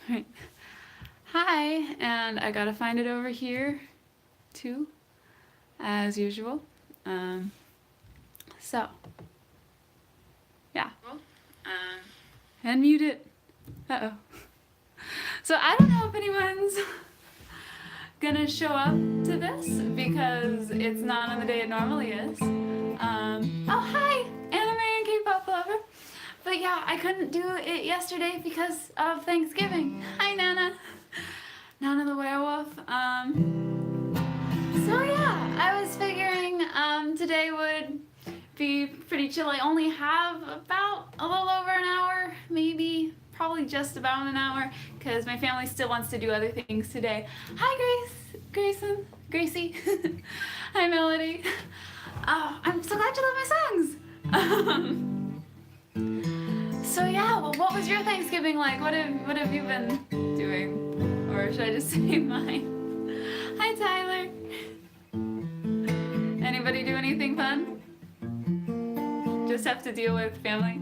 Right. Hi, and I gotta find it over here too, as usual. Um, so, yeah. And mute it. Uh-oh. So I don't know if anyone's gonna show up to this because it's not on the day it normally is. Oh, hi, anime and K-pop lover. But yeah, I couldn't do it yesterday because of Thanksgiving. Hi, Nana. Nana the werewolf. So yeah, I was figuring today would be pretty chill. I only have about a little over an hour, maybe, probably just about an hour, because my family still wants to do other things today. Hi, Grayson, Gracie. Hi, Melody. Oh, I'm so glad you love my songs. So yeah, well, what was your Thanksgiving like? What have you been doing? Or should I just say mine? Hi, Tyler. Anybody do anything fun? Just have to deal with family.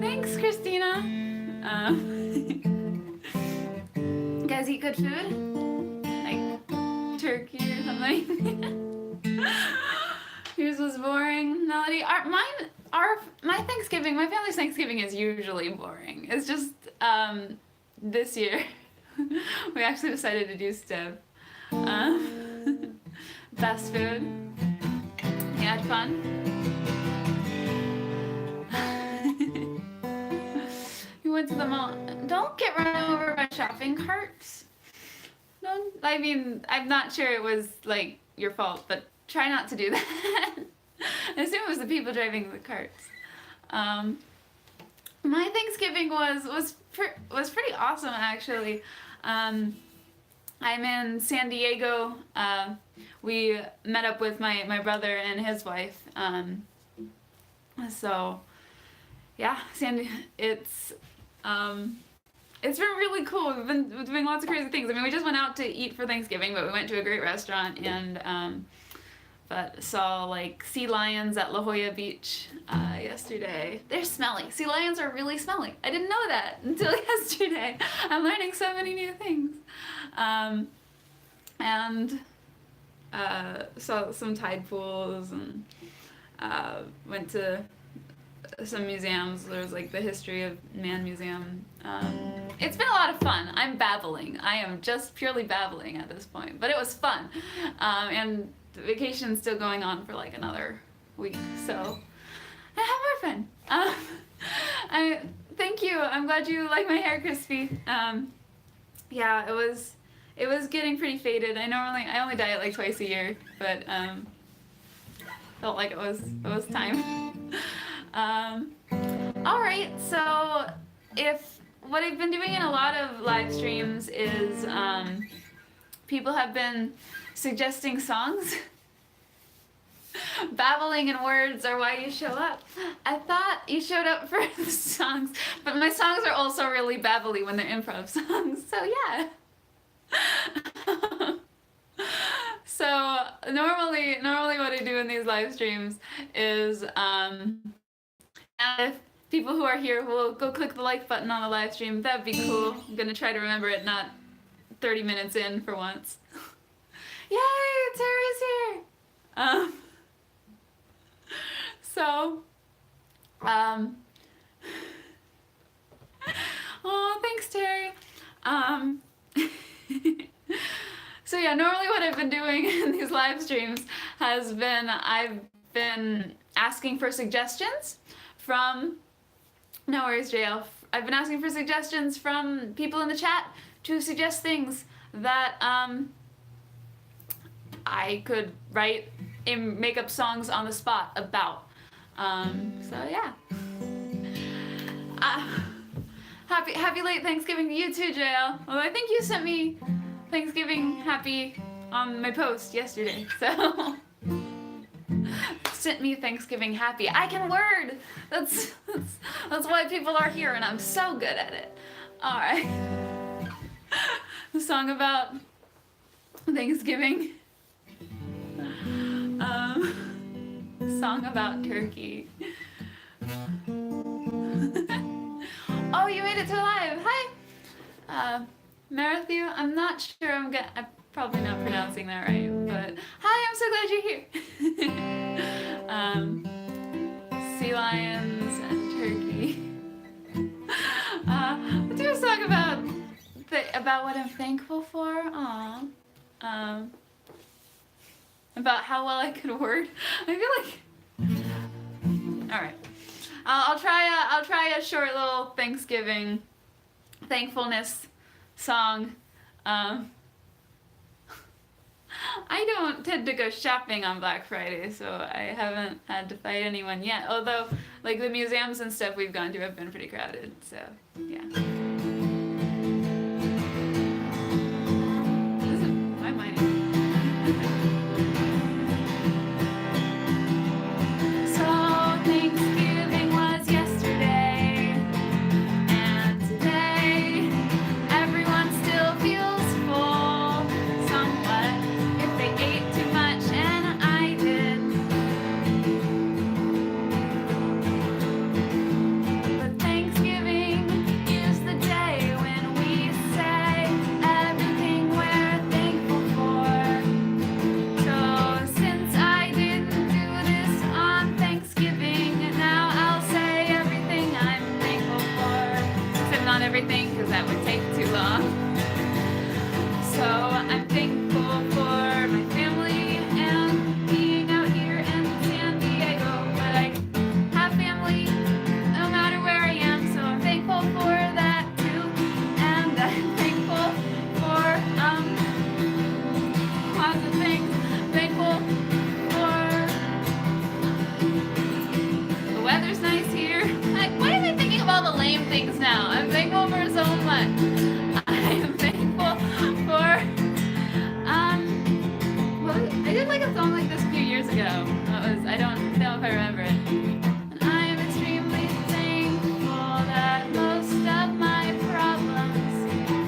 Thanks, Christina. You guys eat good food? Like turkey or something? Yours was boring. Melody, my Thanksgiving, my family's Thanksgiving is usually boring. It's just this year we actually decided to do stuff. Fast food. You had fun? You went to the mall. Don't get run over by shopping carts. No, I mean, I'm not sure it was like your fault, but try not to do that. I assume it was the people driving the carts. My Thanksgiving was pretty awesome actually. I'm in San Diego. We met up with my brother and his wife. So yeah, it's been really cool. We've been doing lots of crazy things. I mean, we just went out to eat for Thanksgiving, but we went to a great restaurant and but saw like sea lions at La Jolla Beach yesterday. They're smelly. Sea lions are really smelly. I didn't know that until yesterday. I'm learning so many new things. And saw some tide pools and went to some museums. There was like the History of Man Museum. It's been a lot of fun. I'm babbling. I am just purely babbling at this point, but it was fun. And the vacation's still going on for like another week, so I have more fun. Thank you. I'm glad you like my hair, Crispy. Yeah, it was getting pretty faded. I only dye it like twice a year, but felt like it was time. All right, so what I've been doing in a lot of live streams is people have been suggesting songs. Babbling and words are why you show up. I thought you showed up for the songs, but my songs are also really babbly when they're improv songs, so yeah. So normally what I do in these live streams is if people who are here will go click the like button on the live stream, that'd be cool. I'm gonna try to remember it, not 30 minutes in for once. Yay, Terry's here! So, oh, thanks, Terry. So yeah, normally what I've been doing in these live streams has been I've been asking for suggestions from, no worries, JL. I've been asking for suggestions from people in the chat to suggest things that I could write and make up songs on the spot about. So yeah. Happy late Thanksgiving to you too, JL. Well, I think you sent me Thanksgiving happy on my post yesterday, so sent me Thanksgiving happy. I can word. That's why people are here, and I'm so good at it. All right. The song about Thanksgiving. Song about turkey. Oh, you made it to live. Hi. Matthew, I'm not sure I'm probably not pronouncing that right, but hi, I'm so glad you're here. Sea lions and turkey. Let's do a song about what I'm thankful for. Aw. About how well I could word. I feel like. All right. I'll try a short little Thanksgiving thankfulness song. I don't tend to go shopping on Black Friday, so I haven't had to fight anyone yet. Although, like, the museums and stuff we've gone to have been pretty crowded, so yeah. Listen, my mind. So Thanksgiving was yesterday, and today everyone still feels full somewhat if they ate too much, and I did. But Thanksgiving is the day when we say everything we're thankful for. So since I didn't do this on Thanksgiving, now I'll say everything I'm thankful for. Except not everything, because that would take too long. So I'm thankful for my family and being out here in San Diego. But I have family no matter where I am, so I'm thankful for that too. And I'm thankful for lots of things. Thankful for the weather's nice here. Like, why am I thinking of all the lame things now? I'm thankful for so much. I am thankful for I did like a song like this a few years ago. I don't know if I remember it. And I am extremely thankful that most of my problems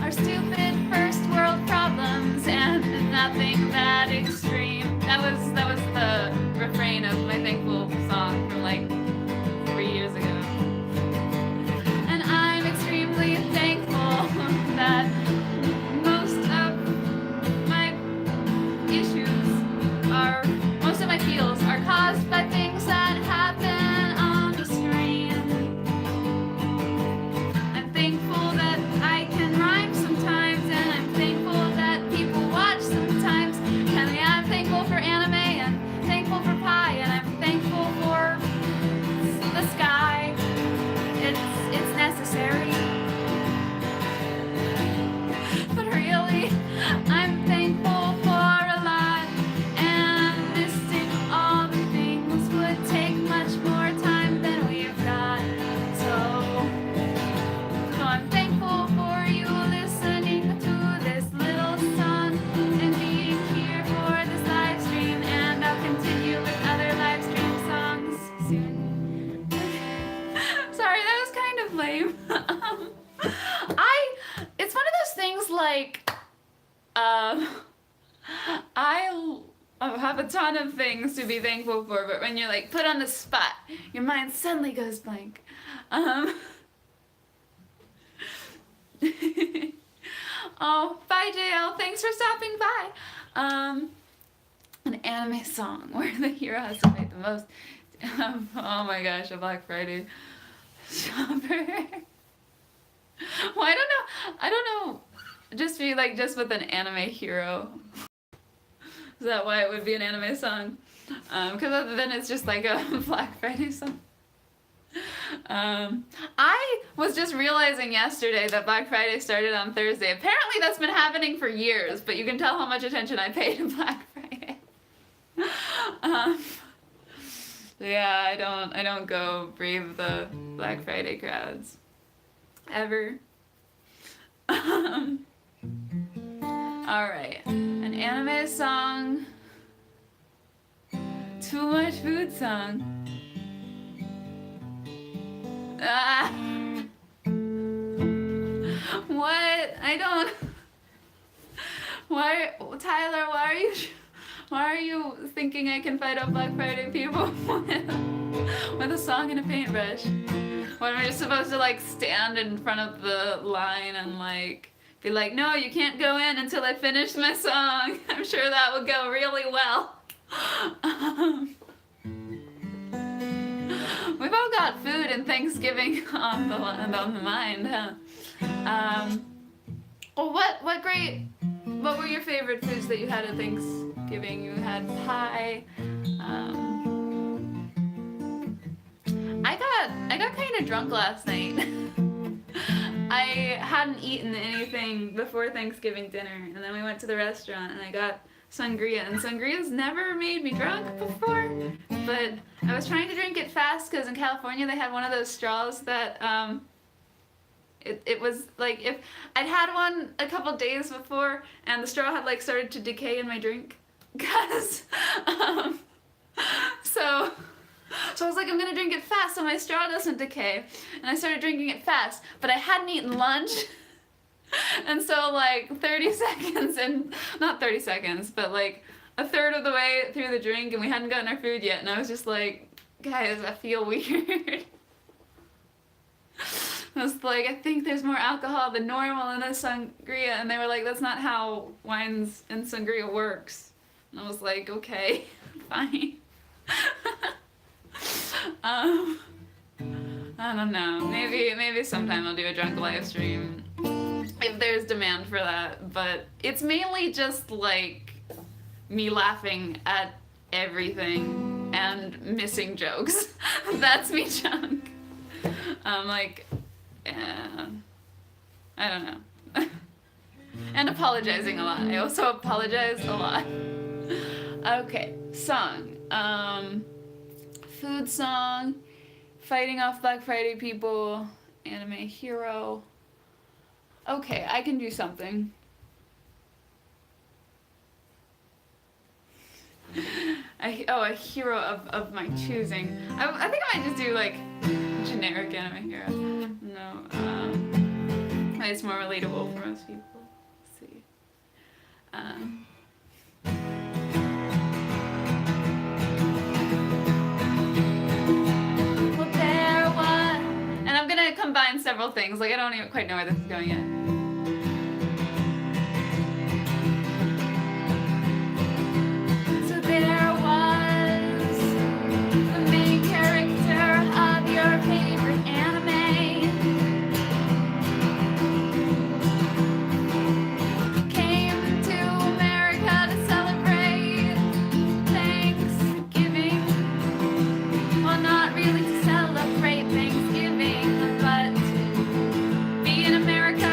are stupid first world problems and nothing that extreme. That was the refrain of my thankful song from like 3 years ago. And I'm extremely thankful that most of my feels are caused by things that happen on the screen. I'm thankful that I can rhyme sometimes, and I'm thankful that people watch sometimes. And yeah, I'm thankful for anime, and thankful for pie, and I'm thankful for the sky. It's necessary. But really, I'm thankful for a lot, and listing all the things would take much more time than we've got. So I'm thankful for you listening to this little song and being here for this live stream, and I'll continue with other live stream songs soon. Sorry, that was kind of lame. It's one of those things like, I have a ton of things to be thankful for, but when you're like put on the spot, your mind suddenly goes blank. Oh, bye JL, thanks for stopping by. An anime song where the hero has to fight the most. Oh my gosh, a Black Friday shopper. Well, I don't know. Just with an anime hero. Is that why it would be an anime song? Because then it's just like a Black Friday song. I was just realizing yesterday that Black Friday started on Thursday. Apparently that's been happening for years, but you can tell how much attention I pay to Black Friday. Yeah, I don't go brave the Black Friday crowds. Ever. Alright, an anime song, too much food song. Ah. What? I don't. Why, Tyler? Why are you thinking I can fight off Black Friday people with a song and a paintbrush? When we're just supposed to like stand in front of the line and like be like, no, you can't go in until I finish my song. I'm sure that would go really well. We've all got food and Thanksgiving on the mind, huh? Well, what were your favorite foods that you had at Thanksgiving? You had pie. I got kind of drunk last night. I hadn't eaten anything before Thanksgiving dinner, and then we went to the restaurant and I got sangria, and sangria's never made me drunk before, but I was trying to drink it fast because in California they had one of those straws that it was like if I'd had one a couple days before and the straw had like started to decay in my drink, cause so I was like, I'm gonna drink it fast so my straw doesn't decay, and I started drinking it fast, but I hadn't eaten lunch. And so like 30 seconds, and not 30 seconds, but like a third of the way through the drink, and we hadn't gotten our food yet, and I was just like, guys, I feel weird. I was like, I think there's more alcohol than normal in this sangria, and they were like, that's not how wines and sangria works. And I was like, okay, fine. I don't know, maybe sometime I'll do a drunk live stream if there's demand for that, but it's mainly just like me laughing at everything and missing jokes. That's me drunk. Like, I don't know. And apologizing a lot. I also apologize a lot. Okay, song. Food song, fighting off Black Friday people, anime hero. Okay, I can do something. A hero of my choosing. I think I might just do like generic anime hero. No, it's more relatable for most people. Let's see. Well, there was, and I'm gonna combine several things. Like I don't even quite know where this is going yet. There was the main character of your favorite anime. Came to America to celebrate Thanksgiving. Well, not really to celebrate Thanksgiving, but to be in America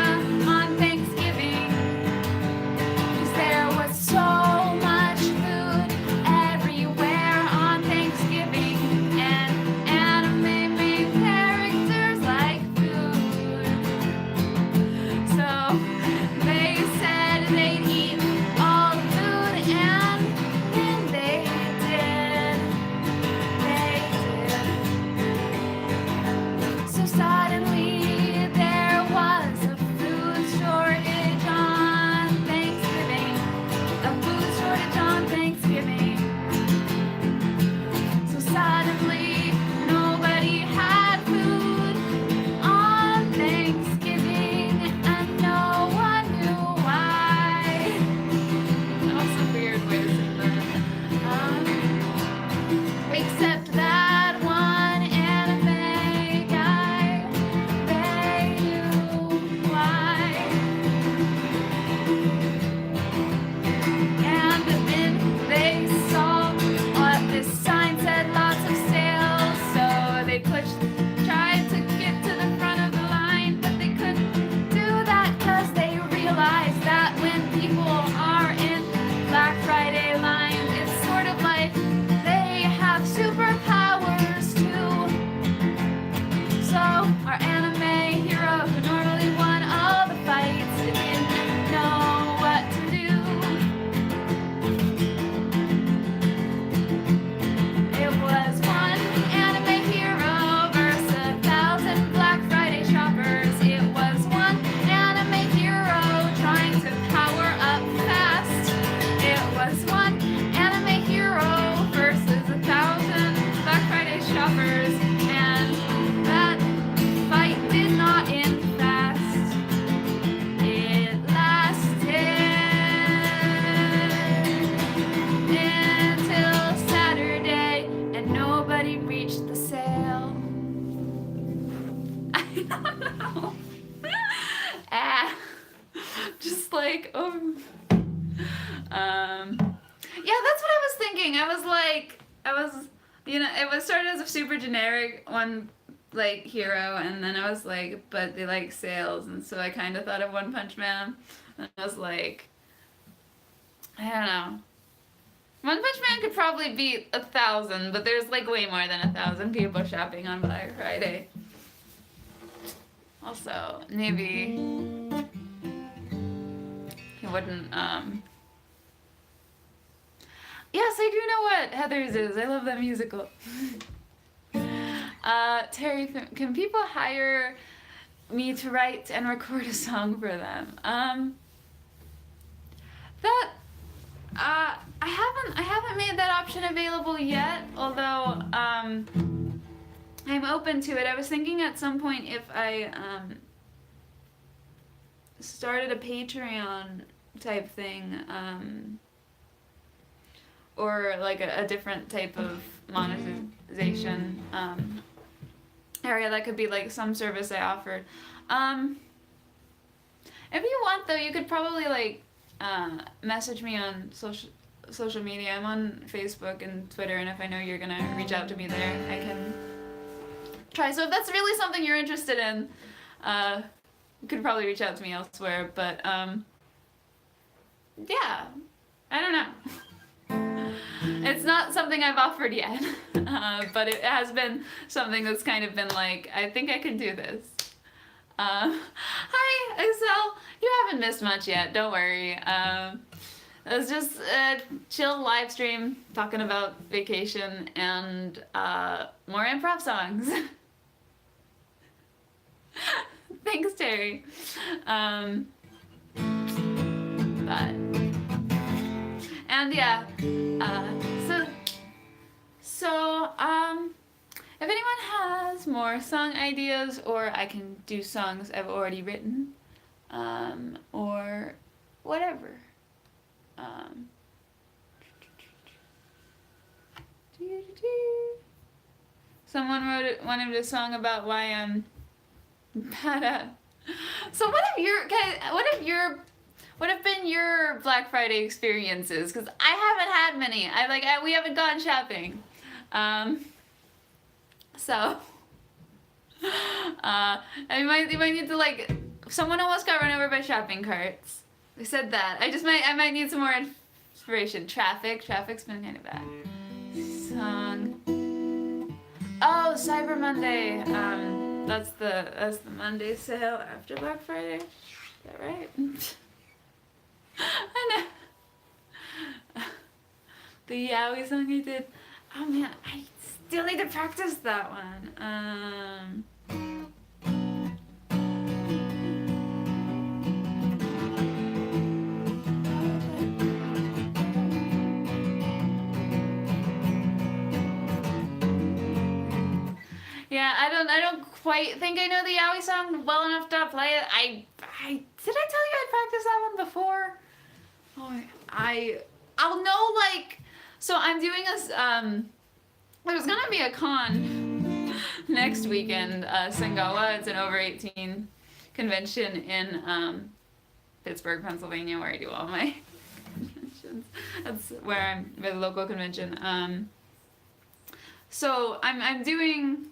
like, oh. Yeah, that's what I was thinking. It was started as a super generic one, like, hero, and then I was like, but they like sales, and so I kind of thought of One Punch Man, and I was like, I don't know. One Punch Man could probably beat 1,000, but there's like way more than 1,000 people shopping on Black Friday. Also, maybe he wouldn't, Yes, I do know what Heather's is. I love that musical. Terry, can people hire me to write and record a song for them? I haven't made that option available yet, although, I'm open to it. I was thinking at some point if I, started a Patreon type thing, or like a different type of monetization area that could be like some service I offered. If you want though, you could probably like message me on social media. I'm on Facebook and Twitter, and if I know you're gonna reach out to me there, I can try. So if that's really something you're interested in, you could probably reach out to me elsewhere. But yeah, I don't know. It's not something I've offered yet, but it has been something that's kind of been like, I think I can do this. Hi, Excel. You haven't missed much yet, don't worry. It was just a chill live stream talking about vacation and more improv songs. Thanks, Terry. And yeah, if anyone has more song ideas, or I can do songs I've already written, or whatever. Someone wanted a song about why I'm bad at. So what have been your Black Friday experiences? Because I haven't had many. We haven't gone shopping. So you might need to like. Someone almost got run over by shopping carts. They said that. I might need some more inspiration. Traffic's been kind of bad. Song. Oh, Cyber Monday. That's the Monday sale after Black Friday. Is that right? I know. The Yowie song I did. Oh man, I still need to practice that one. Yeah, I don't quite think I know the Yowie song well enough to play it. Did I tell you I practiced that one before? Oh, I'll know, like, so I'm doing there's gonna be a con next weekend, Singawa. It's an over 18 convention in Pittsburgh, Pennsylvania, where I do all my conventions. That's where I'm with a local convention. So I'm doing.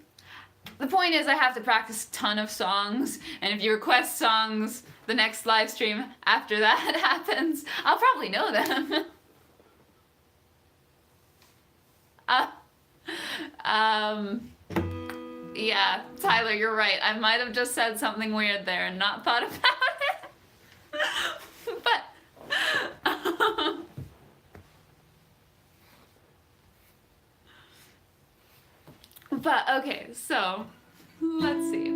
The point is I have to practice a ton of songs, and if you request songs the next live stream after that happens, I'll probably know them. Yeah, Tyler, you're right. I might have just said something weird there and not thought about it. But okay, so let's see.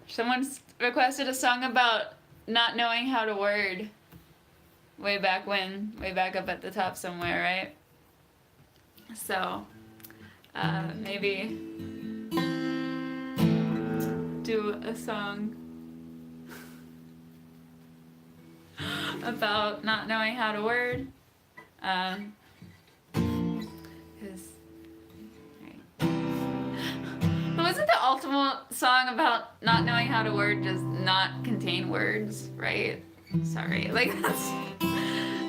Someone requested a song about not knowing how to word. Way back up at the top somewhere, right? So, maybe do a song about not knowing how to word. 'Cause, right. ultimate song about not knowing how to word does not contain words, right? Sorry, like that's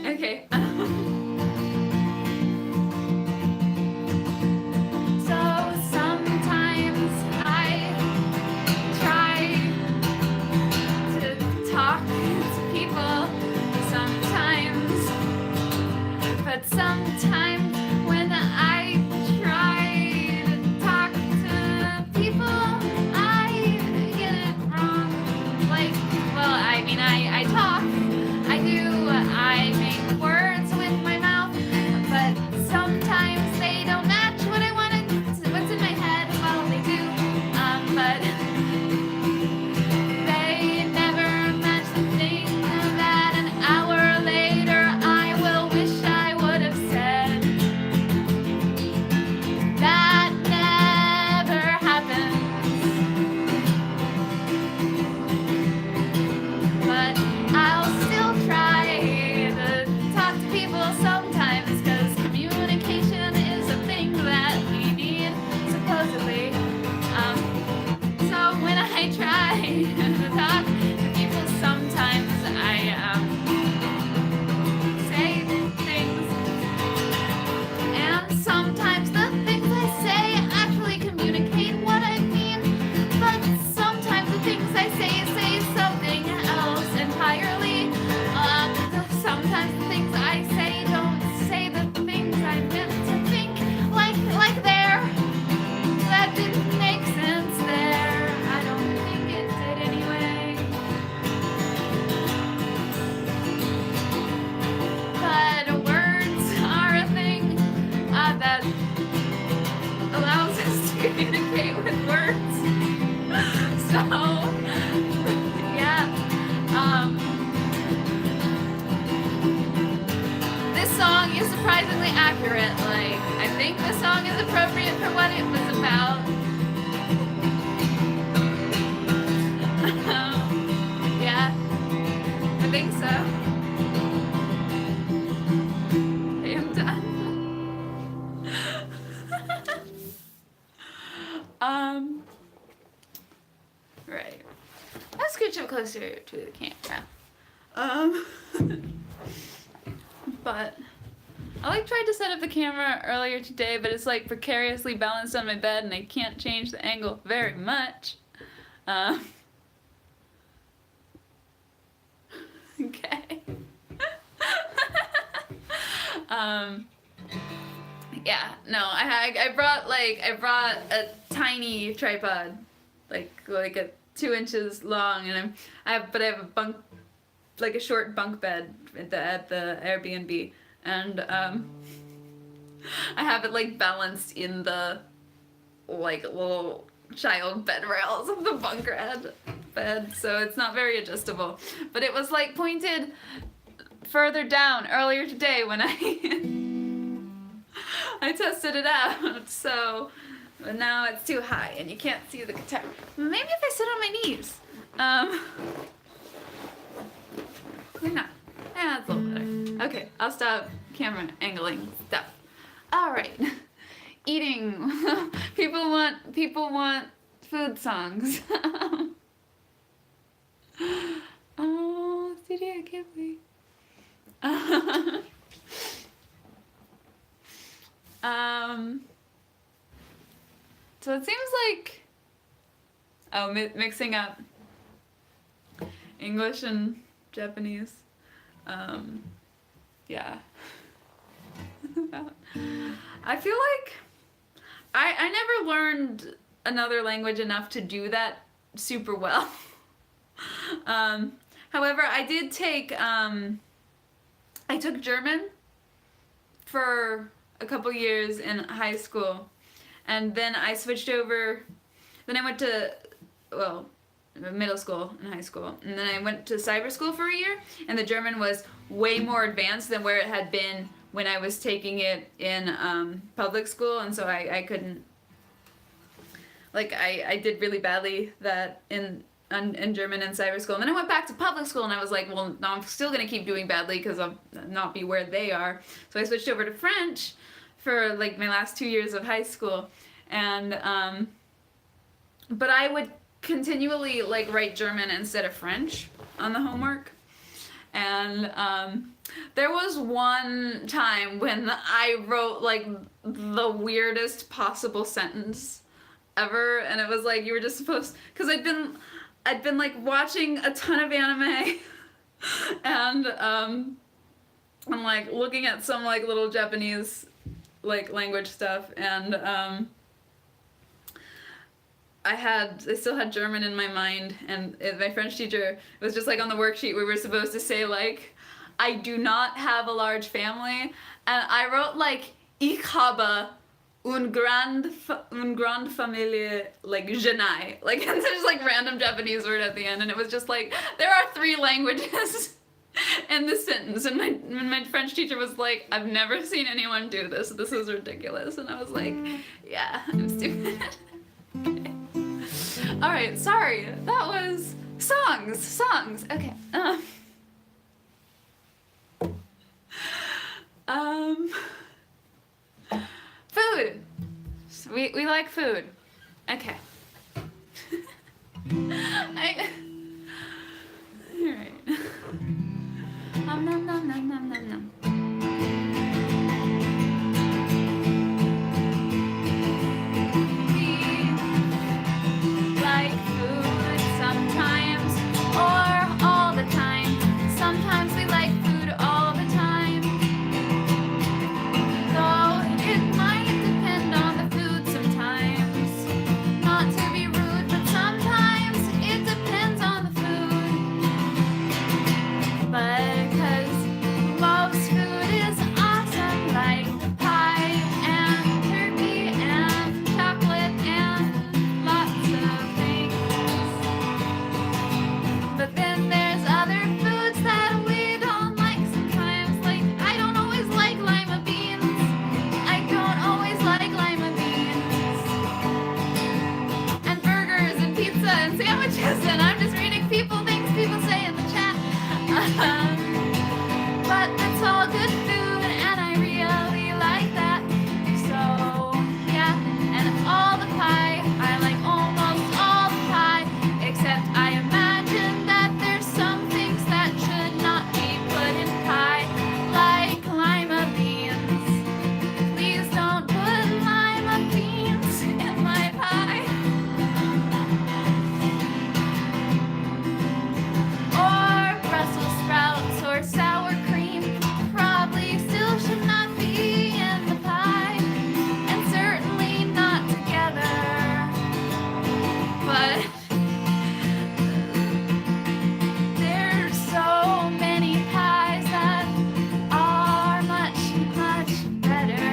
okay. So sometimes I try to talk to people, sometimes, but sometimes when I try to talk to people, I get it wrong. Like, well, I mean, I talk, I do, I make words with my mouth, but sometimes they don't match what I wanted, what's in my head. Well, they do, but they never match the thing that an hour later I will wish I would have said. That never happens. But I'll still try to talk to people sometimes, because communication is a thing that we need, supposedly. So when I try to talk to people, sometimes I say things, and sometimes the things I say actually communicate what I mean, but sometimes the things I say something else entirely. Sometimes the things I say don't say the things I meant to think, like there. That didn't make sense there. I don't think it did anyway. But words are a thing that allows us to communicate with words. So, yeah. This song is surprisingly accurate. Like, I think the song is appropriate for what it was about. Yeah, I think so. I am done. Right. Let's scooch up closer to the camera. But I tried to set up the camera earlier today, but it's like precariously balanced on my bed and I can't change the angle very much. Okay. Yeah, no, I brought a tiny tripod, like a 2 inches long, and I have a bunk, like a short bunk bed at the Airbnb, and I have it like balanced in the like little child bed rails of the bunk bed, so it's not very adjustable. But it was like pointed further down earlier today when I tested it out, so but now it's too high and you can't see the guitar. Maybe if I sit on my knees. Maybe not. Yeah, that's a little better. Okay, I'll stop camera angling stuff. All right, eating. People want food songs. Oh, CD, I can't wait. So it seems like, mixing up English and Japanese. Yeah. I feel like I never learned another language enough to do that super well. However, I did take, I took German for a couple years in high school, and then I switched over, then I went to, middle school and high school, and then I went to cyber school for a year, and the German was way more advanced than where it had been when I was taking it in public school, and so I couldn't, like, I did really badly that in German and cyber school, and then I went back to public school, and I was like, well, no, I'm still gonna keep doing badly because I'll not be where they are, so I switched over to French for like my last 2 years of high school, and but I would continually like write German instead of French on the homework. And there was one time when I wrote like the weirdest possible sentence ever, and it was like you were just supposed, because I'd been like watching a ton of anime, and I'm like looking at some like little Japanese like language stuff, and I still had German in my mind, and my French teacher, it was just like on the worksheet we were supposed to say like, I do not have a large family, and I wrote like, ich habe une grande Familie, like Genai, like, and there's like random Japanese word at the end, and it was just like, there are 3 languages in this sentence, and my French teacher was like, I've never seen anyone do this. This is ridiculous, and I was like, yeah, I'm stupid. Okay. All right, sorry. That was songs. Okay. Food. We like food. Okay. All right. Nom nom nom nom nom nom nom. Like food sometimes, or all the time. Sometimes we like food all the time. Though it might depend on the food sometimes. Not to be rude, but sometimes it depends on the food. But 'cause most food is awesome, like pie and turkey and chocolate and lots of things. But then there's other foods that we don't like sometimes. Like, I don't always like lima beans. I don't always like lima beans. And burgers and pizza and sandwiches, and I'm just reading things people say in the chat. But it's all good food, and I really like that. So, yeah, and all the pie, I like almost all the pie, except I imagine that there's some things that should not be put in pie, like lima beans. Please don't put lima beans in my pie. Or Brussels sprouts or sour cream probably still should not be in the pie, and certainly not together. But there's so many pies that are much, much better.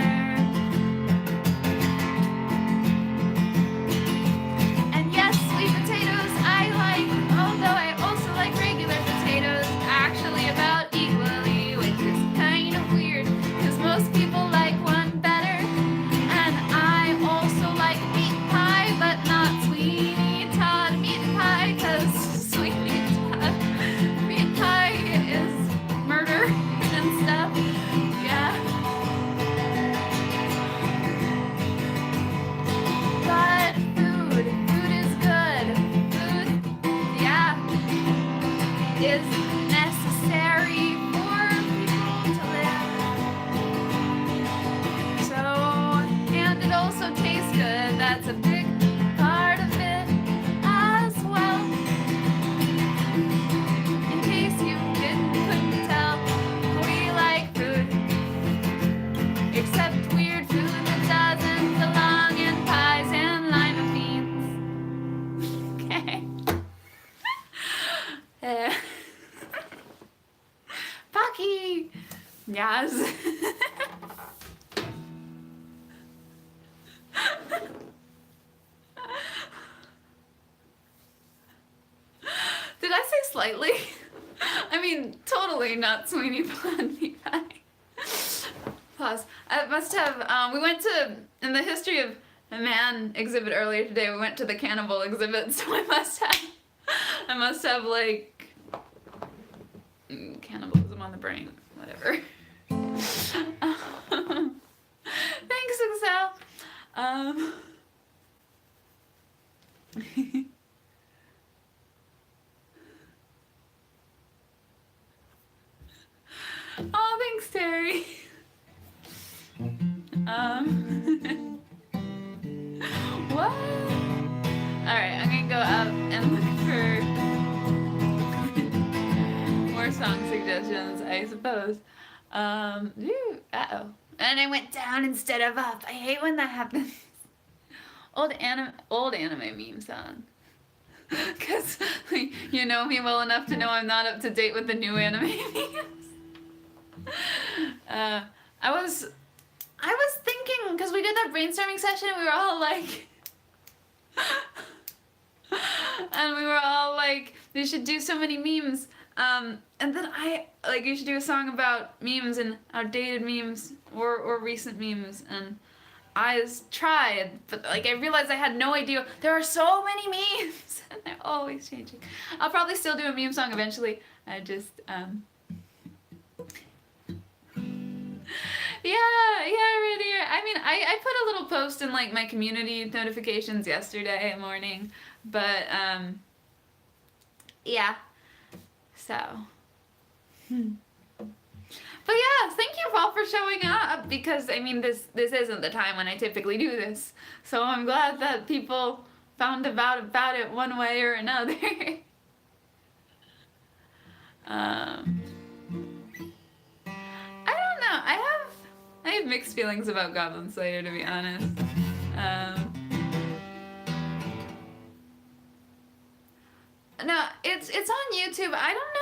And yes, sweet potatoes I like, although I also like regular potatoes, actually about equally, which is kind of weird, because most people like one better. And I also like meat pie, but not Sweeney Todd meat pie, because Sweeney Todd meat pie is murder and stuff. Yeah. But food is good. Food, yeah, is necessary for people to live. So, and it also tastes good. That's a big part of it as well. In case you couldn't tell, we like food, except weird food that doesn't belong in pies and lima beans. Okay. Pocky! Yes. Did I say slightly? I mean, totally not Sweeney Todd meat pie. Pause. I must have, we went to, in the History of Man exhibit earlier today, we went to the cannibal exhibit, so I must have like, cannibalism on the brain, whatever. Thanks, Excel. Oh, thanks, Terry. What? Alright, I'm gonna go up and look for more song suggestions, I suppose. Uh-oh. And I went down instead of up. I hate when that happens. Old anime meme song. Because you know me well enough to know I'm not up to date with the new anime memes. I was thinking, because we did that brainstorming session and we were all like, you should do so many memes. And then you should do a song about memes and outdated memes or recent memes. And I tried, but I realized I had no idea. There are so many memes, and they're always changing. I'll probably still do a meme song eventually. I just, yeah, really. I mean, I put a little post in my community notifications yesterday morning, but yeah. So. But yeah, thank you all for showing up, because I mean this isn't the time when I typically do this. So I'm glad that people found about it one way or another. I don't know. I have mixed feelings about Goblin Slayer, to be honest. No, it's on YouTube. I don't know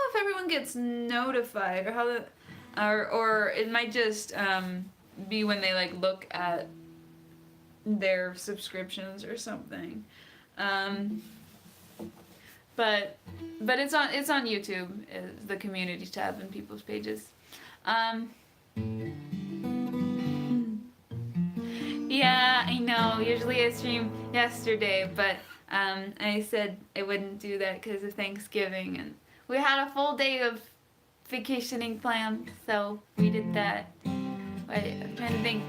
if everyone gets notified, or how or it might just be when they look at their subscriptions or something. But it's on YouTube, the community tab and people's pages. Yeah, I know. Usually I stream yesterday, but I said I wouldn't do that because of Thanksgiving, and we had a full day of vacationing planned, so we did that. I'm trying to think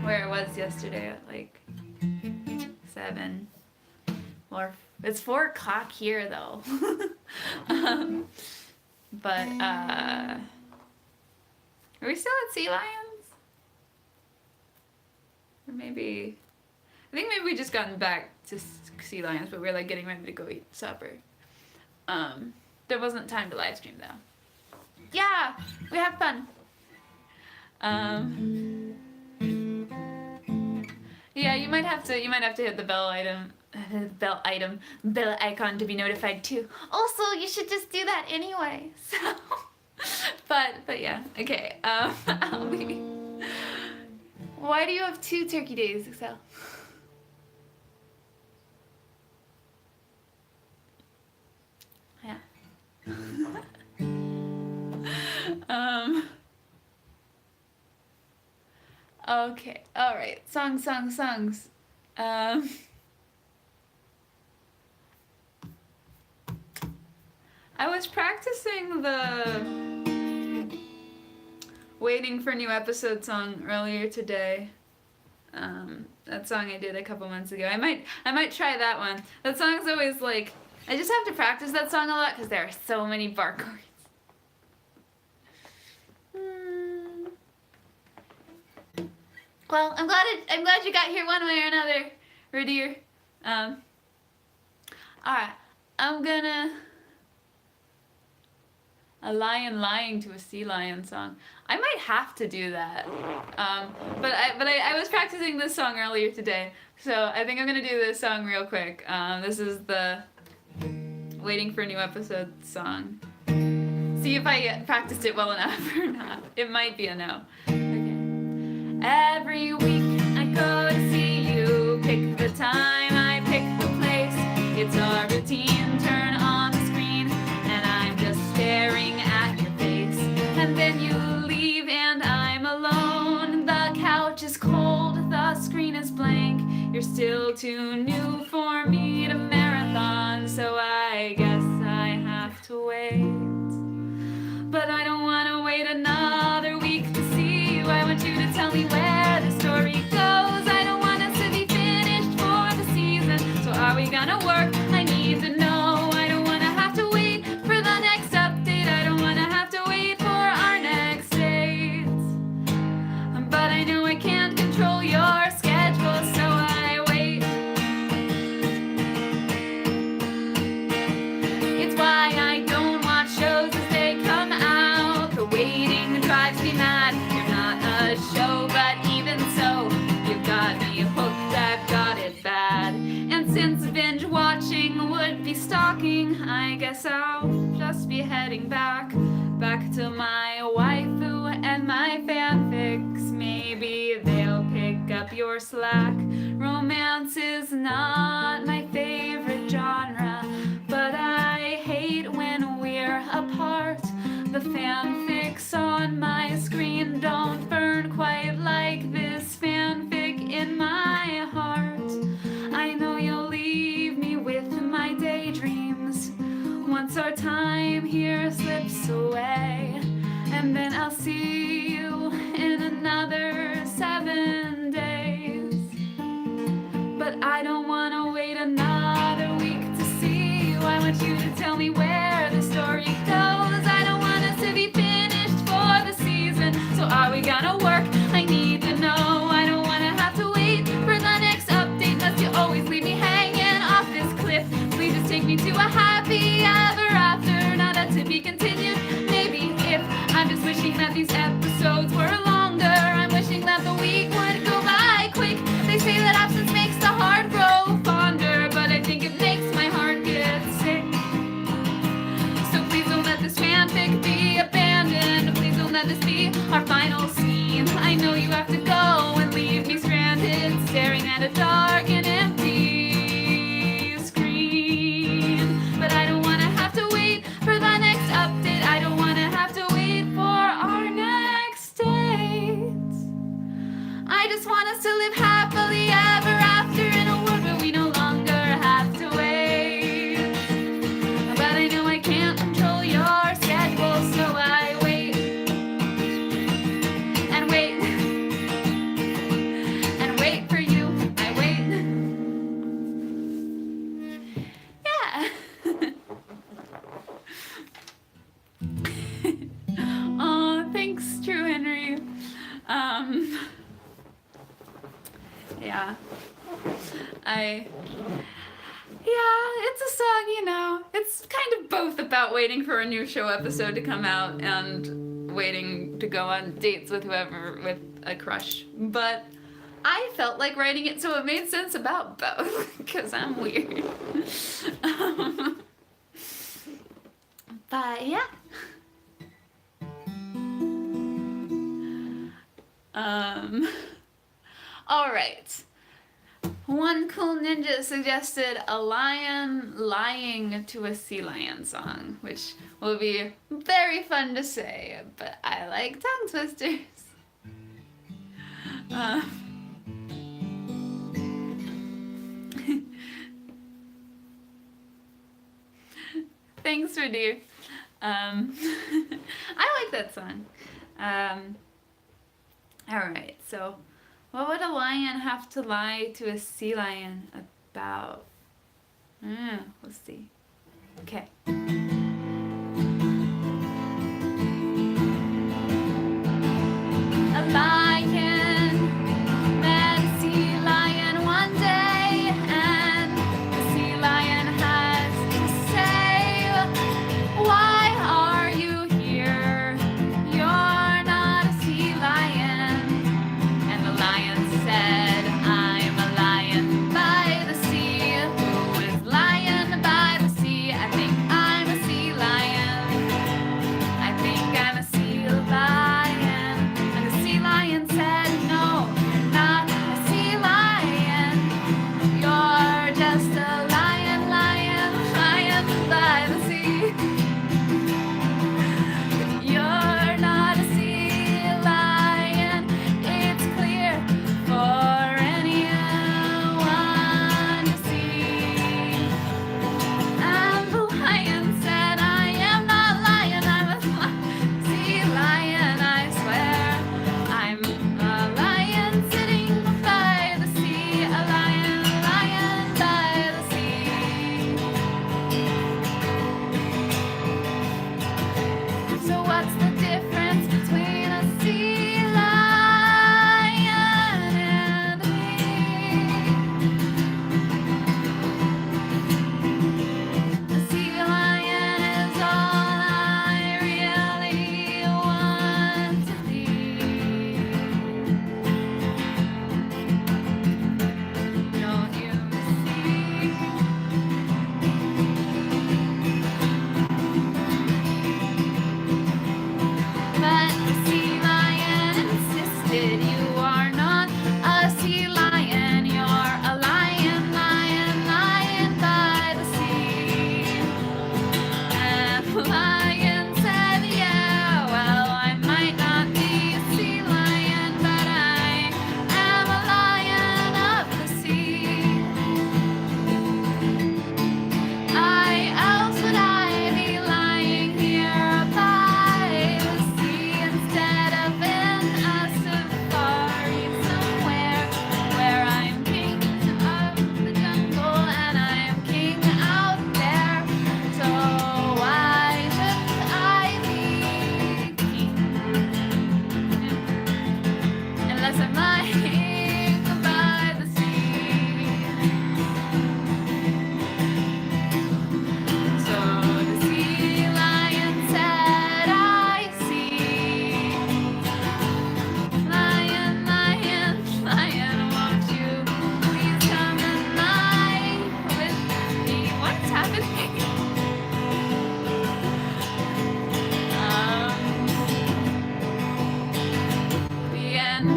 where it was yesterday at 7. Or it's 4 o'clock here though. But are we still at Sea Lions? Or maybe I think maybe we just gotten back to Sea Lions, but we're getting ready to go eat supper. There wasn't time to live stream though. Yeah, we had fun. Yeah, you might have to hit the bell icon to be notified too. Also, you should just do that anyway. So, but yeah, okay. Why do you have 2 turkey days, Excel? Yeah. Okay. All right. Songs. I was practicing the waiting for new episode song earlier today. That song I did a couple months ago. I might try that one. That song's always I just have to practice that song a lot because there are so many bar chords. Well, I'm glad you got here one way or another, Radir. Alright, I'm gonna a lion lying to a sea lion song. I might have to do that. But I was practicing this song earlier today, so I think I'm gonna do this song real quick. This is the waiting for a new episode song. See if I practiced it well enough or not. It might be a no. Every week I go to see you, pick the time, I pick the place. It's our routine, turn on the screen, and I'm just staring at your face. And then you leave and I'm alone. The couch is cold, the screen is blank. You're still too new for me to marathon, so I guess I have to wait. But I don't want to wait another week to see you. I want you to tell me where the story goes. I don't want us to be finished or slack. Romance is not my favorite genre, but I hate when we're apart. The fanfics on my screen don't burn quite like this fanfic in my heart. I know you'll leave me with my daydreams once our time here slips away, and then I'll see you in another 7 days. But I don't want to wait another week to see you. I want you to tell me where the story goes. I don't want us to be finished for the season. So are we gonna work? I need to know. I don't want to have to wait for the next update. Must you always leave me hanging off this cliff? Please just take me to a happy ever after. Now that to be continued, maybe if. I'm just wishing that these episodes were longer. I'm wishing that the week would go by quick. They say that absence makes the heart grow fonder, but I think it makes my heart get sick. So please don't let this fanfic be abandoned. Please don't let this be our final scene. I know you have to go and leave me stranded, staring at a dark and empty screen. But I don't want to have to wait for the next update. I don't want to have to wait for our next date. I just want us to live happily ever after in a world where we no longer have to wait. But I know I can't control your schedule, so I wait and wait and wait for you. I wait. Yeah. Oh, thanks, True Henry. Yeah. It's a song, you know. It's kind of both about waiting for a new show episode to come out and waiting to go on dates with whoever, with a crush. But I felt like writing it, so it made sense about both, because I'm weird. But yeah. All right. One cool ninja suggested a lion lying to a sea lion song, which will be very fun to say, but I like tongue twisters. Thanks, Radir. I like that song. Alright, so what would a lion have to lie to a sea lion about? Let's see. Okay. A lion met a sea lion one day, and the sea lion has to say, "Why are you here? You're not a sea lion." And the lion said, "I'm a lion by the sea. Who is lion by the sea? I think I'm a as I'm lying by the sea. So the sea lion said, I see. Lion, lion, lion, won't you please come and lie with me? What's happening? The end.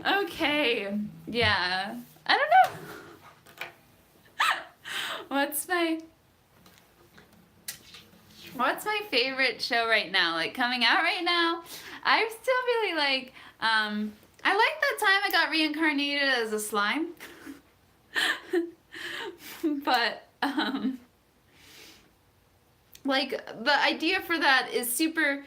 Okay, yeah. I don't know. What's my favorite show right now? Like coming out right now? I still really like I like that time I got reincarnated as a slime. But like the idea for that is super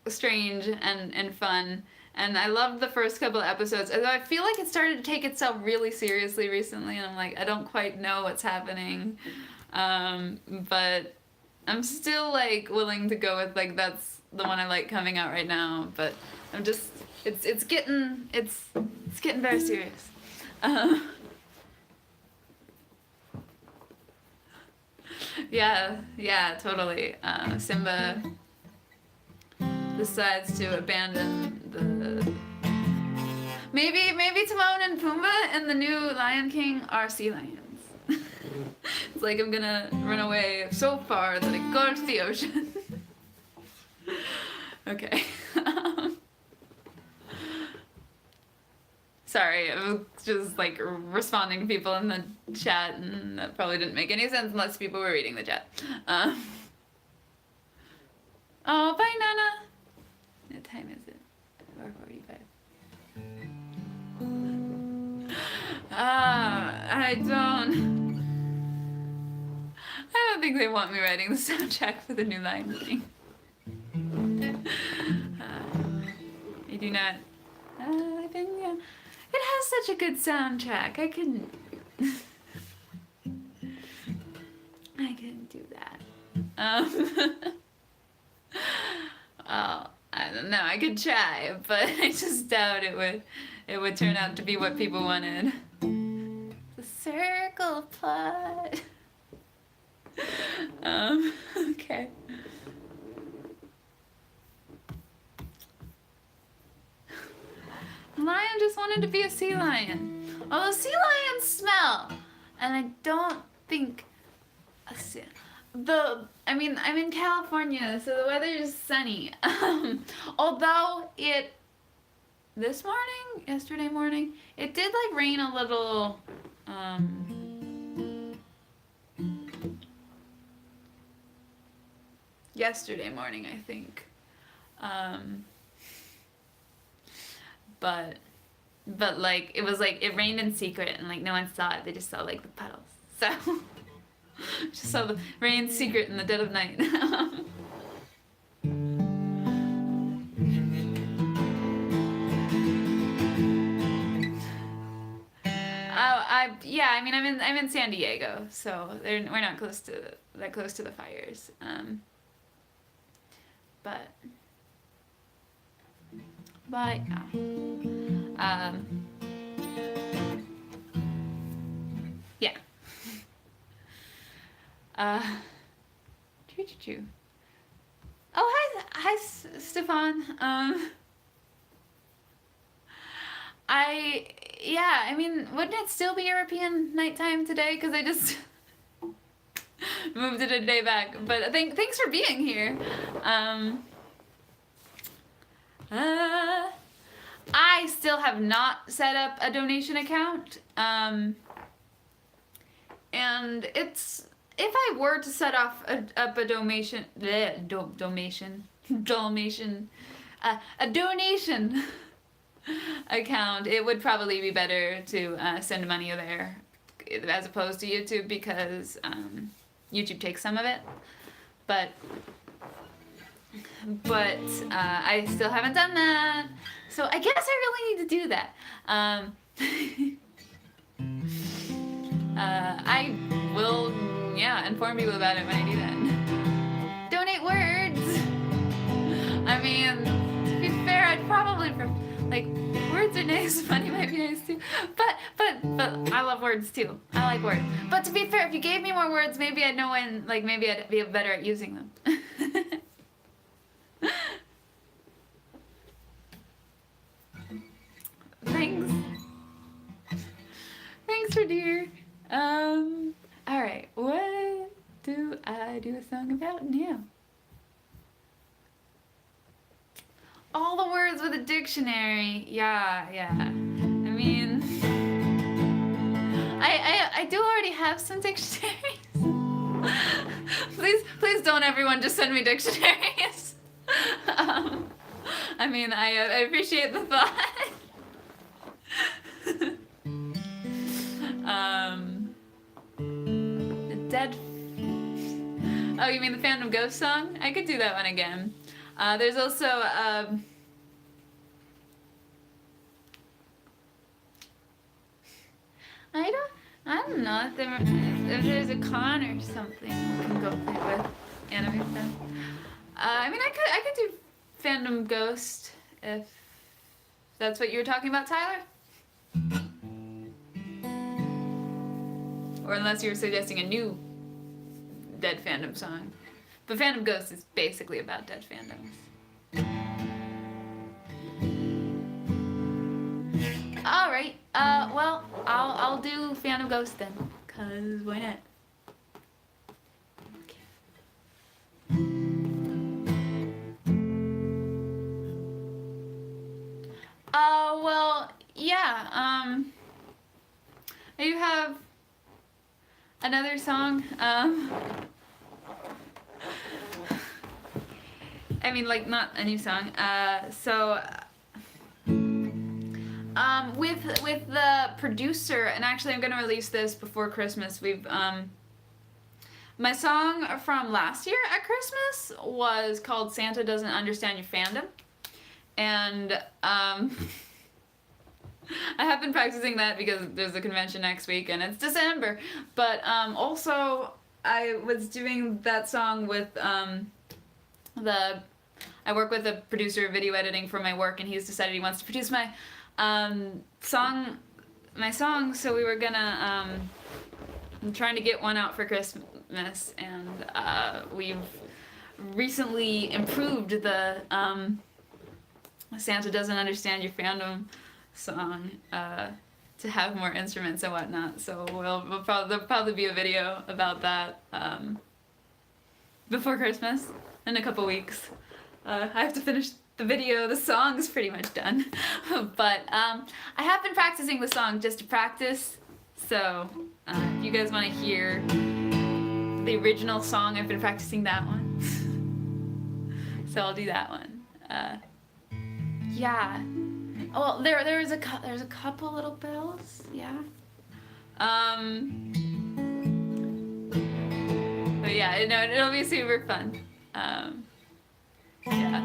strange and fun. And I loved the first couple of episodes. Although I feel like it started to take itself really seriously recently, and I'm like, I don't quite know what's happening. But I'm still like willing to go with like that's the one I like coming out right now. But I'm just it's getting very serious. Yeah, totally. Simba decides to abandon the. Maybe Timon and Pumbaa in the new Lion King are sea lions. It's like I'm gonna run away so far that I go to the ocean. Okay. Sorry, I was just like responding to people in the chat, and that probably didn't make any sense unless people were reading the chat. Oh, bye, Nana. What time is it? 4:45. I don't think they want me writing the soundtrack for the new Lion King. I do not. Yeah. It has such a good soundtrack. I couldn't do that. Well, I don't know. I could try, but I just doubt it would turn out to be what people wanted. The circle plot. Okay. Lion just wanted to be a sea lion. Although sea lions smell, and I don't think I'm in California, so the weather is sunny. Although yesterday morning, it did like rain a little. Yesterday morning, I think. But like it was like it rained in secret and like no one saw it. They just saw like the puddles. So just saw the rain in secret in the dead of night. I'm in San Diego, so we're not that close to the fires. But yeah. Choo. Oh, hi, Stefan. Wouldn't it still be European nighttime today? Because I just moved it a day back. But thanks for being here. I still have not set up a donation account. And if I were to set up a donation account, it would probably be better to send money there as opposed to YouTube because YouTube takes some of it. But I still haven't done that, so I guess I really need to do that. I will, inform you about it when I do that. Donate words. I mean, to be fair, I'd probably like words are nice, money might be nice too. But I love words too. I like words. But to be fair, if you gave me more words, maybe I'd know when. Like maybe I'd be better at using them. Thanks. Thanks for dear. All right. What do I do a song about now? All the words with a dictionary. Yeah. I mean, I do already have some dictionaries. Please don't everyone just send me dictionaries. I mean, I appreciate the thought. Dead. Oh, you mean the Phantom Ghost song? I could do that one again. There's also I don't know if there's a con or something we can go play with anime stuff. I mean, I could do Phantom Ghost if that's what you were talking about, Tyler. Or unless you were suggesting a new Dead Fandom song. But Phantom Ghost is basically about dead fandoms. Alright, well, I'll do Phantom Ghost then. Cause why not? Okay. Well, yeah, you have another song, I mean, like, not a new song, with the producer, and actually I'm gonna release this before Christmas, my song from last year at Christmas was called Santa Doesn't Understand Your Fandom, and, I have been practicing that because there's a convention next week and it's December. But also I was doing that song with I work with a producer of video editing for my work, and he's decided he wants to produce my song, so we were gonna I'm trying to get one out for Christmas, and we've recently improved the Santa Doesn't Understand Your Fandom song to have more instruments and whatnot, so there'll probably be a video about that before Christmas in a couple weeks. I have to finish the video. The song's pretty much done. But I have been practicing the song just to practice, so if you guys want to hear the original song, I've been practicing that one. So I'll do that one. Yeah. Well, there's a couple little bells, yeah. But yeah, it'll be super fun. Yeah.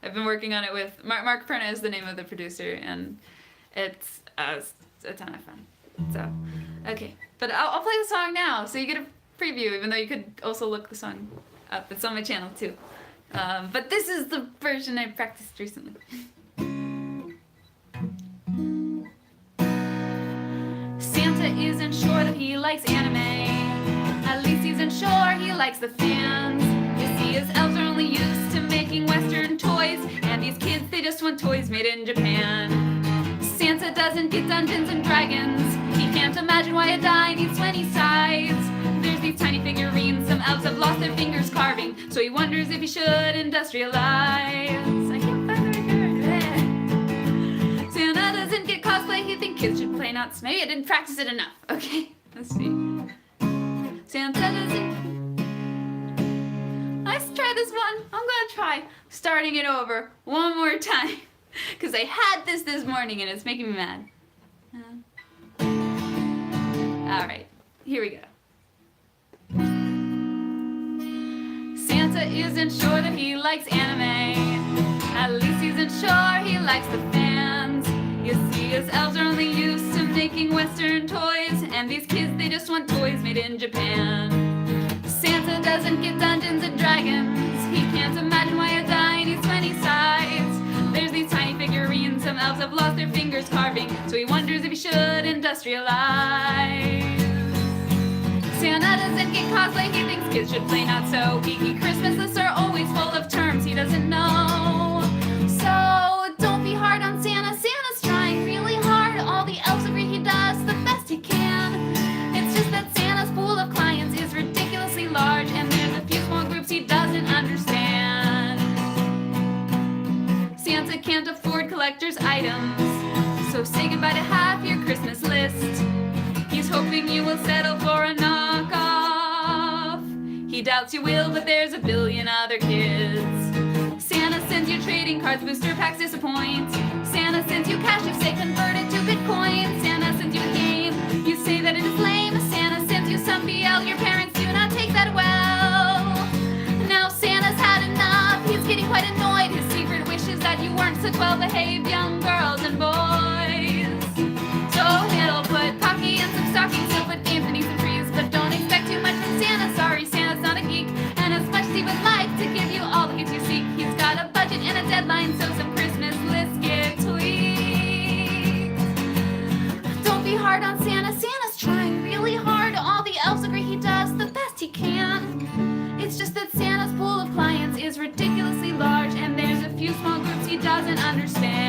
I've been working on it with Mark Perna is the name of the producer, and it's a ton of fun. So, okay, but I'll play the song now, so you get a preview, even though you could also look the song up. It's on my channel too. But this is the version I practiced recently. Santa isn't sure that he likes anime. At least he's sure he likes the fans. You see, his elves are only used to making Western toys, and these kids, they just want toys made in Japan. Santa doesn't get Dungeons and Dragons. He can't imagine why a die needs 20 sides. There's these tiny figurines, some elves have lost their fingers carving, so he wonders if he should industrialize. I can't find the record. Santa doesn't get cosplay, he thinks kids should play nuts. Maybe I didn't practice it enough. Okay, let's see. Santa doesn't... Let's try this one. I'm gonna try starting it over one more time, because I had this morning and it's making me mad. Alright, here we go. Santa isn't sure that he likes anime. At least he's sure he likes the fans. You see, his elves are only used to making Western toys, and these kids, they just want toys made in Japan. Santa doesn't get Dungeons and Dragons. He can't imagine why a die industrialized. Santa doesn't get cosplay, he thinks kids should play not so geeky. Christmas lists are always full of terms he doesn't know. So don't be hard on Santa, Santa's trying really hard. All the elves agree he does the best he can. It's just that Santa's pool of clients is ridiculously large, and there's a few small groups he doesn't understand. Santa can't afford collector's items, so say goodbye to half your Christmas list. He's hoping you will settle for a knockoff. He doubts you will, but there's a billion other kids. Santa sends you trading cards, booster packs disappoint. Santa sends you cash if say convert it to Bitcoin. Santa sends you a game, you say that it is lame. Santa sends you some BL, your parents do not take that well. Now Santa's had enough, he's getting quite annoyed. His secret wish is that you weren't such well-behaved young girls and boys. So he'll put Pocky in some stockings, he'll put games beneath some trees, but don't expect too much from Santa. Sorry, Santa's not a geek, and as much as he would like to give you all the gifts you seek, he's got a budget and a deadline, so some Christmas lists get tweaked. Don't be hard on Santa, Santa's trying really hard. All the elves agree he does the best he can. It's just that Santa's pool of clients is ridiculously large, and there's a few small groups he doesn't understand.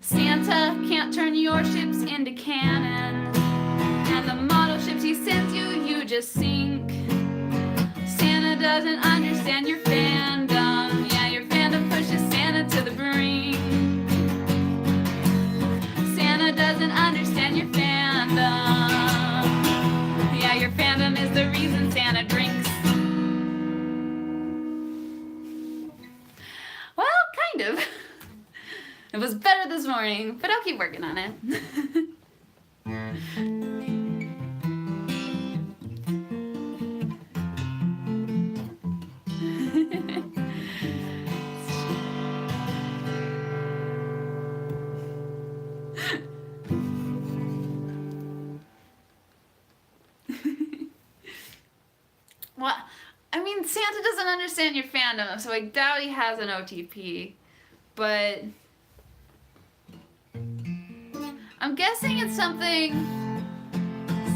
Santa can't turn your ships into cannon, and the model ships he sends you, you just sink. Santa doesn't understand your fandom. Yeah, your fandom pushes Santa to the brink. Santa doesn't understand your fandom. Yeah, your fandom is the reason Santa drinks. Well, kind of. It was better this morning, but I'll keep working on it. Well, I mean, Santa doesn't understand your fandom, so I doubt he has an OTP, but I'm guessing it's something.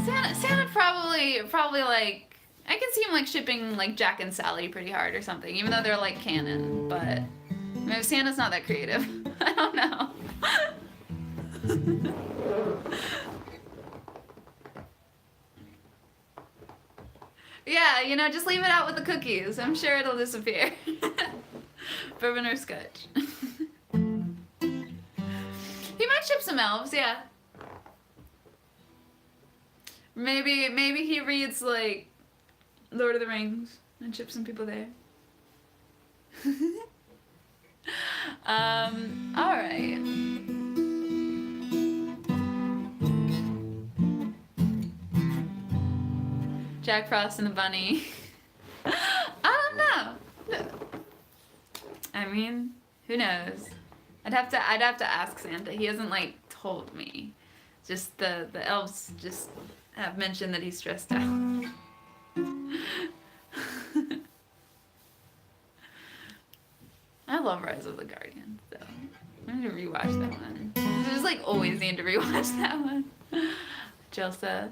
Santa probably like, I can see him like shipping like Jack and Sally pretty hard or something, even though they're like canon. But maybe Santa's not that creative. I don't know. Yeah, you know, just leave it out with the cookies. I'm sure it'll disappear. Bourbon or scotch. He might ship some elves, yeah. Maybe he reads like Lord of the Rings and ships some people there. All right. Jack Frost and the Bunny. I don't know. I mean, who knows? I'd have to ask Santa. He hasn't like told me. Just the elves just have mentioned that he's stressed out. I love Rise of the Guardians, though. I'm gonna rewatch that one. I just like always need to rewatch that one. Jelsa.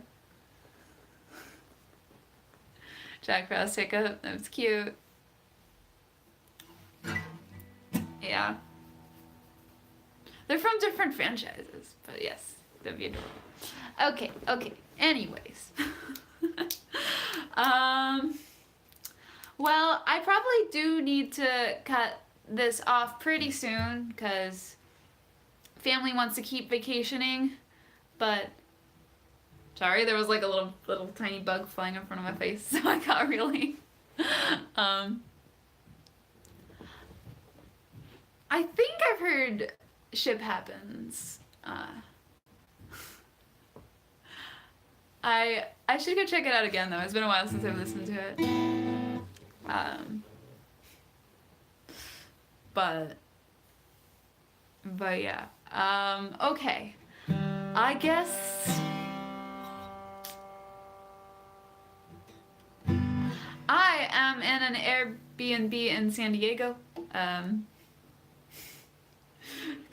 Jack Frost Hiccup. That was cute. Yeah. They're from different franchises, but yes, that'd be adorable. Okay. Anyways. Well, I probably do need to cut this off pretty soon because family wants to keep vacationing, but sorry, there was like a little tiny bug flying in front of my face, so I got really I think I've heard Ship Happens. I should go check it out again though. It's been a while since I've listened to it. But yeah. Okay. I guess I am in an Airbnb in San Diego.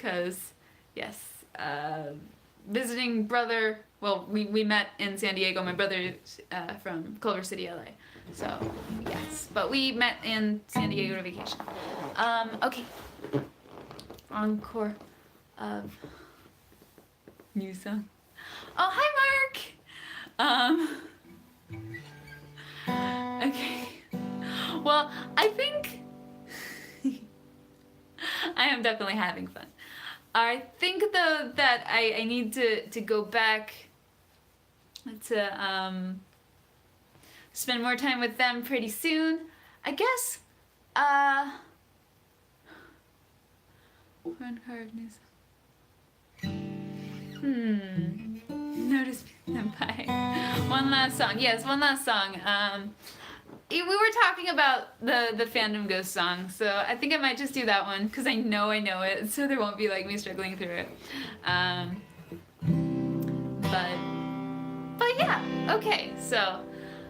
because, yes, visiting brother, well, we met in San Diego. My brother's from Culver City, LA. So, yes. But we met in San Diego to vacation. Okay. Encore of new song. Oh, hi, Mark! Okay. Well, I think I am definitely having fun. I think though that I need to go back to spend more time with them pretty soon. I guess one card news. Notice them by one last song. Yes, one last song. We were talking about the Fandom Ghost song, so I think I might just do that one because I know it, so there won't be like me struggling through it. But yeah, okay. So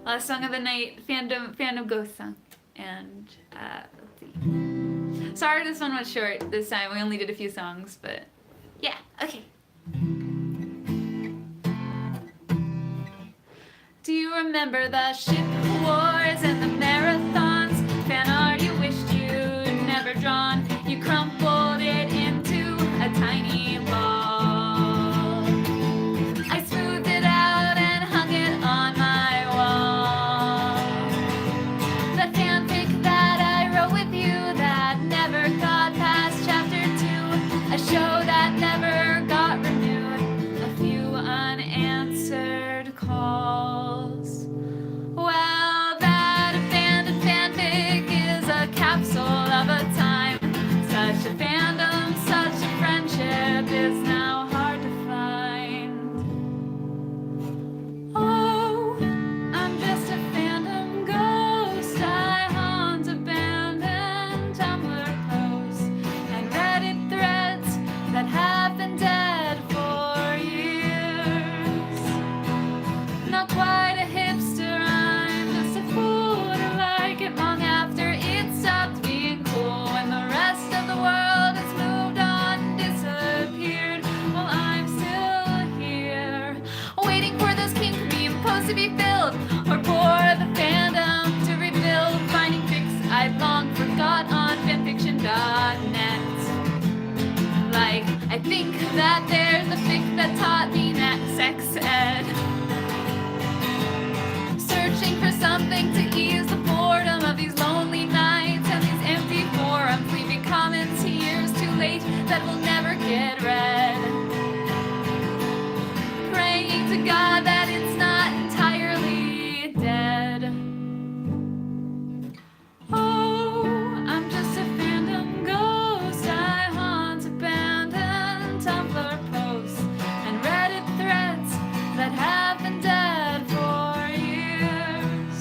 last song of the night, Fandom Ghost song, and let's see. Sorry, this one was short this time. We only did a few songs, but yeah, okay. Do you remember the ship wars and the marathons? Fan art you wished you'd never drawn. You crumpled it into a tiny ball. I smoothed it out and hung it on my wall. The fanfic that I wrote with you that never got past chapter 2. A show that never got renewed. A few unanswered calls. Well, that abandoned fanfic is a capsule of a time. Such a fandom, such a friendship is now hard to find. Oh, I'm just a fandom ghost. I haunt abandoned Tumblr posts and Reddit threads that have been dead for years. Not quite a hipster, I'm just a fool to like it long after it stopped being cool. When the rest of the world has moved on and disappeared, while I'm still here, waiting for those kink meme posts to be filled, or for the fandom to rebuild, finding fics I'd long forgot on fanfiction.net. Like, I think that there's a fic that taught me that sex ed. Searching for something to ease the boredom of these lonely nights and these empty forums, leaving comments years too late that will never get read. Praying to God that it's not entirely dead. Oh, I'm just a fandom ghost. I haunt abandoned Tumblr posts and Reddit threads that have been dead for years.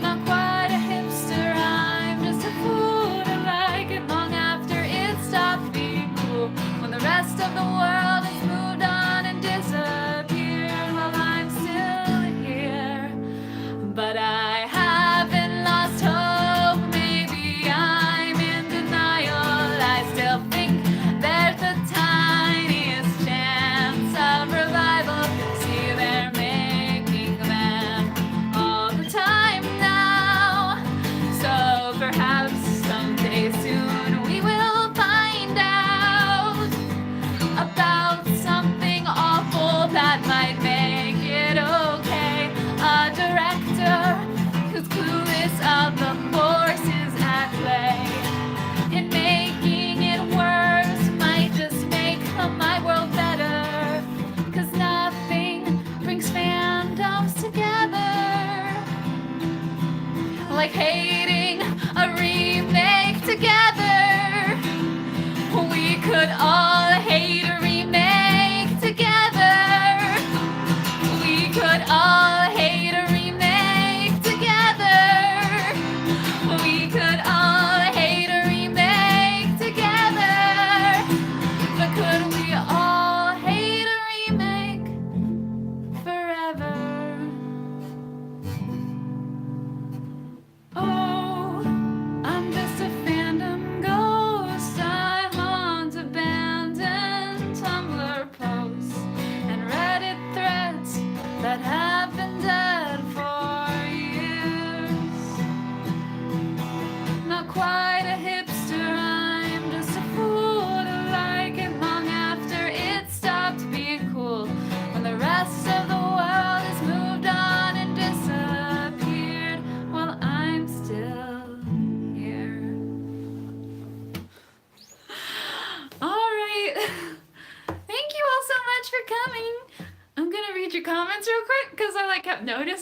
Not quite a hipster, I'm just a fool to like it long after it stopped being cool. When the rest of the world has moved on and disappeared, while I'm still here. But I haven't lost hope, maybe I'm in denial. I still think there's the tiniest chance of revival. See, they're making them all the time now. So perhaps someday soon we will find out about something awful that might make it okay. A director who's clueless of the forces at play. And making it worse might just make my world better. 'Cause nothing brings fandoms together like hating a remake together. We could all hate a remake together. We could all hate a remake together. We could all hate a remake together. But could we all hate a remake forever? Oh.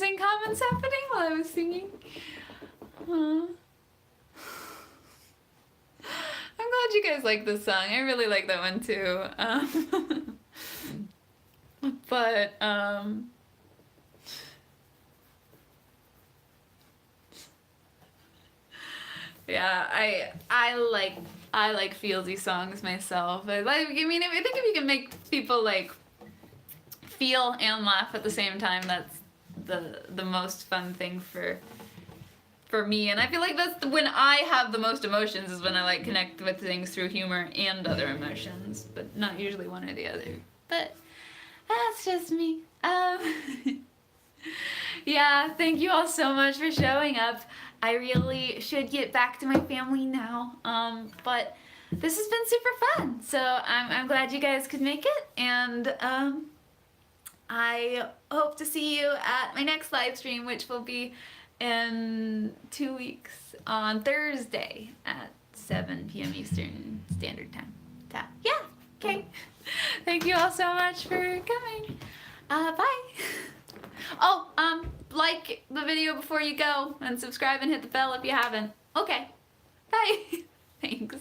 interesting comments happening while I was singing. Aw. I'm glad you guys like this song. I really like that one too. But yeah, I like feelsy songs myself. I think if you can make people like feel and laugh at the same time, that's the most fun thing for me. And I feel like that's when I have the most emotions, is when I like connect with things through humor and other emotions, but not usually one or the other. But that's just me. Yeah, thank you all so much for showing up. I really should get back to my family now, but this has been super fun. So I'm glad you guys could make it, and I hope to see you at my next live stream, which will be in 2 weeks on Thursday at 7 p.m. Eastern Standard Time. Yeah, okay. Thank you all so much for coming. Bye. Oh, like the video before you go, and subscribe and hit the bell if you haven't. Okay. Bye. Thanks.